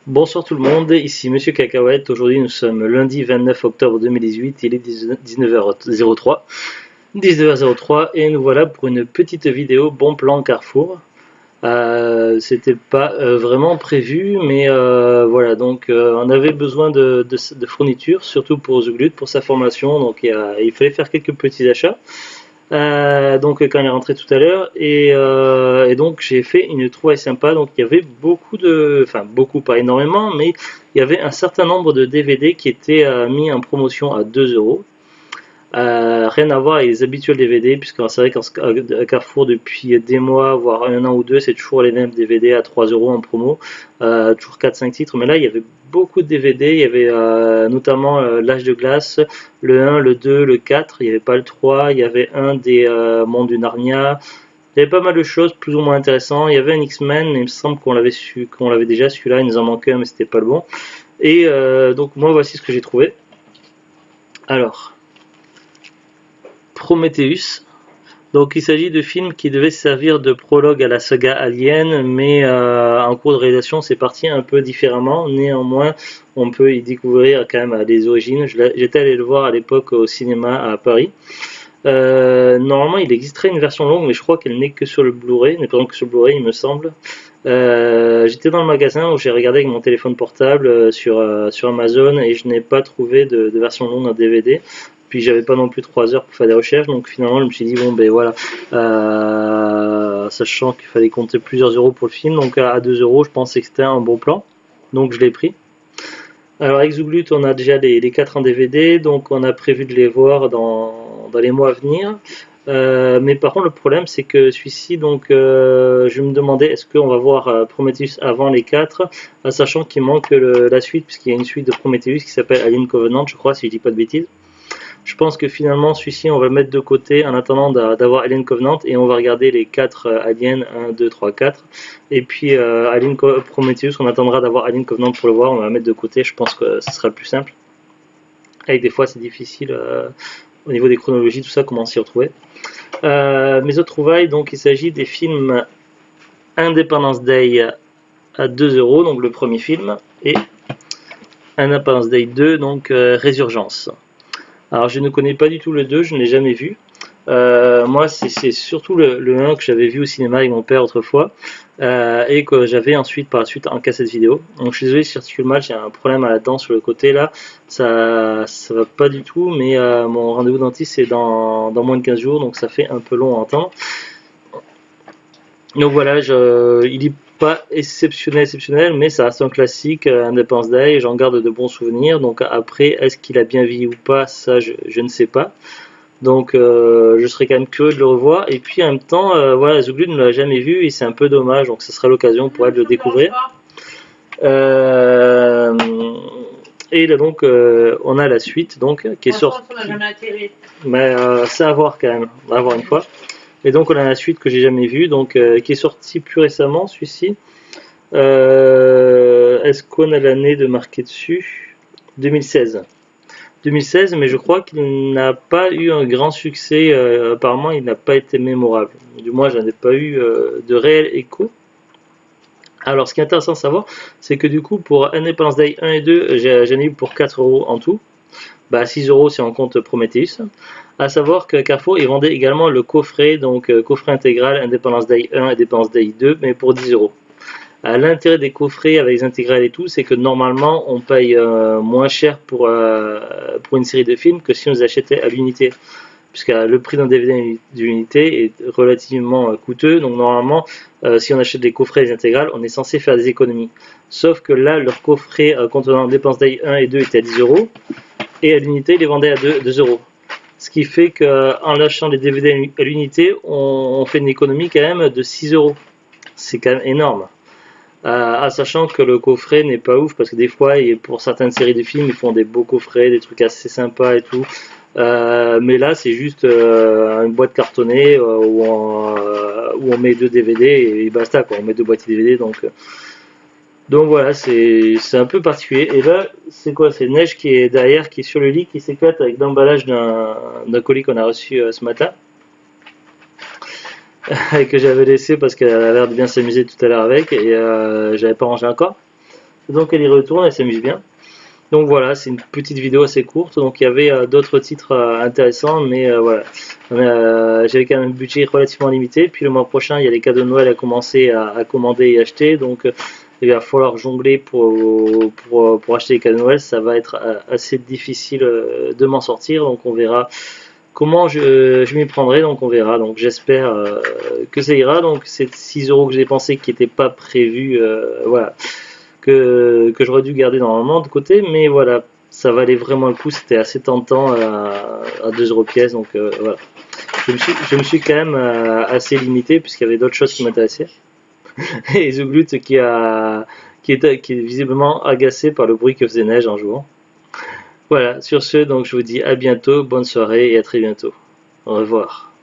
Bonsoir tout le monde, ici Monsieur Cacahuète. Aujourd'hui nous sommes lundi 29 octobre 2018, il est 19h03. 19h03 et nous voilà pour une petite vidéo bon plan Carrefour. C'était pas vraiment prévu, mais voilà, donc on avait besoin de fournitures, surtout pour Zuglut, pour sa formation, donc il fallait faire quelques petits achats. Donc quand il est rentré tout à l'heure et donc j'ai fait une trouvaille sympa. Donc il y avait beaucoup enfin beaucoup, pas énormément, mais il y avait un certain nombre de DVD qui étaient mis en promotion à 2 euros. Rien à voir avec les habituels DVD, puisque c'est vrai qu'à Carrefour depuis des mois, voire un an ou deux, c'est toujours les mêmes DVD à 3 euros en promo, toujours 4-5 titres, mais là il y avait beaucoup de DVD, il y avait notamment L'Âge de Glace, le 1, le 2, le 4, il n'y avait pas le 3, il y avait un des Mondes du Narnia, il y avait pas mal de choses plus ou moins intéressantes, il y avait un X-Men, mais il me semble qu'on l'avait déjà celui-là, il nous en manquait un mais c'était pas le bon, et donc moi voici ce que j'ai trouvé. Alors, Prometheus. Donc il s'agit de films qui devaient servir de prologue à la saga Alien, mais en cours de réalisation c'est parti un peu différemment. Néanmoins, on peut y découvrir quand même les origines. J'étais allé le voir à l'époque au cinéma à Paris. Normalement il existerait une version longue, mais je crois qu'elle n'est que sur le Blu-ray, n'est pas que sur le Blu-ray il me semble. J'étais dans le magasin où j'ai regardé avec mon téléphone portable sur Amazon et je n'ai pas trouvé de version longue en DVD. Puis j'avais pas non plus 3 heures pour faire des recherches, donc finalement je me suis dit bon ben voilà, sachant qu'il fallait compter plusieurs euros pour le film, donc à 2 euros je pensais que c'était un bon plan, donc je l'ai pris. Alors avec Zuglut on a déjà les 4 en DVD, donc on a prévu de les voir dans les mois à venir. Mais par contre le problème c'est que celui-ci, donc je me demandais est-ce qu'on va voir Prometheus avant les 4, sachant qu'il manque la suite, puisqu'il y a une suite de Prometheus qui s'appelle Alien Covenant, je crois, si je dis pas de bêtises. Je pense que finalement celui-ci on va le mettre de côté en attendant d'avoir Alien Covenant, et on va regarder les 4 Aliens 1, 2, 3, 4, et puis Alien Prometheus on attendra d'avoir Alien Covenant pour le voir, on va le mettre de côté, je pense que ce sera le plus simple. Avec des fois c'est difficile au niveau des chronologies, tout ça, comment s'y retrouver. Mes autres trouvailles, donc il s'agit des films Independence Day à 2 euros, donc le premier film, et Independence Day 2, donc Résurgence. Alors je ne connais pas du tout le 2, je ne l'ai jamais vu. Moi c'est surtout le 1 que j'avais vu au cinéma avec mon père autrefois, et que j'avais ensuite par la suite en cassette vidéo. Donc je suis désolé si j'articule mal, j'ai un problème à la dent sur le côté là, ça va pas du tout, mais mon rendez-vous dentiste c'est dans moins de 15 jours, donc ça fait un peu long à entendre. Donc voilà, il est pas exceptionnel, mais ça reste un classique, Independence Day, j'en garde de bons souvenirs. Donc après, est-ce qu'il a bien vieilli ou pas, ça je ne sais pas. Donc je serais quand même curieux de le revoir. Et puis en même temps, voilà, Zuglut ne l'a jamais vu et c'est un peu dommage, donc ce sera l'occasion pour elle de le découvrir. Et là donc on a la suite donc qui est sortie. Mais c'est à voir quand même, on va voir une fois. Et donc on a la suite que j'ai jamais vue, donc qui est sortie plus récemment, celui-ci. Est-ce qu'on a l'année de marquer dessus? 2016. 2016, mais je crois qu'il n'a pas eu un grand succès, apparemment il n'a pas été mémorable. Du moins j'en ai pas eu de réel écho. Alors ce qui est intéressant de savoir, c'est que du coup pour Independence Day 1 et 2, j'en ai eu pour 4 euros en tout. 6 euros si on compte Prometheus. A savoir que Carrefour il vendait également le coffret, donc coffret intégral Independence Day 1 et Independence Day 2, mais pour 10 euros. L'intérêt des coffrets avec les intégrales et tout, c'est que normalement on paye moins cher pour une série de films que si on les achetait à l'unité, puisque le prix d'un DVD d'unité est relativement coûteux, donc normalement si on achète des coffrets et des intégrales, on est censé faire des économies. Sauf que là, leur coffret contenant Independence Day 1 et 2 était à 10 euros, et à l'unité, ils les vendaient à 2 euros. Ce qui fait qu'en lâchant les DVD à l'unité, on fait une économie quand même de 6 euros. C'est quand même énorme. Sachant que le coffret n'est pas ouf, parce que des fois, pour certaines séries de films, ils font des beaux coffrets, des trucs assez sympas et tout. Mais là, c'est juste une boîte cartonnée où on met 2 DVD et basta, quoi. On met 2 boîtiers DVD, donc voilà, c'est un peu particulier. Et là, c'est quoi? C'est Neige qui est derrière, qui est sur le lit, qui s'éclate avec l'emballage d'un colis qu'on a reçu ce matin. et que j'avais laissé parce qu'elle a l'air de bien s'amuser tout à l'heure avec, et j'avais pas rangé encore. Donc elle y retourne, elle s'amuse bien. Donc voilà, c'est une petite vidéo assez courte. Donc il y avait d'autres titres intéressants, mais voilà. J'avais quand même un budget relativement limité. Puis le mois prochain, il y a les cadeaux de Noël à commencer à commander et acheter. Donc il va falloir jongler pour acheter les cadeaux de Noël. Ça va être assez difficile de m'en sortir. Donc on verra comment je m'y prendrai. Donc on verra. Donc j'espère que ça ira. Donc c'est 6 euros que j'ai dépensé qui n'étaient pas prévus. Voilà, que j'aurais dû garder normalement de côté, mais voilà, ça valait vraiment le coup, c'était assez tentant à 2 euros pièce, donc voilà. Je me suis quand même assez limité puisqu'il y avait d'autres choses qui m'intéressaient. Et Zouglut qui est visiblement agacé par le bruit que faisait Neige en jouant. Voilà, sur ce, donc je vous dis à bientôt, bonne soirée et à très bientôt. Au revoir.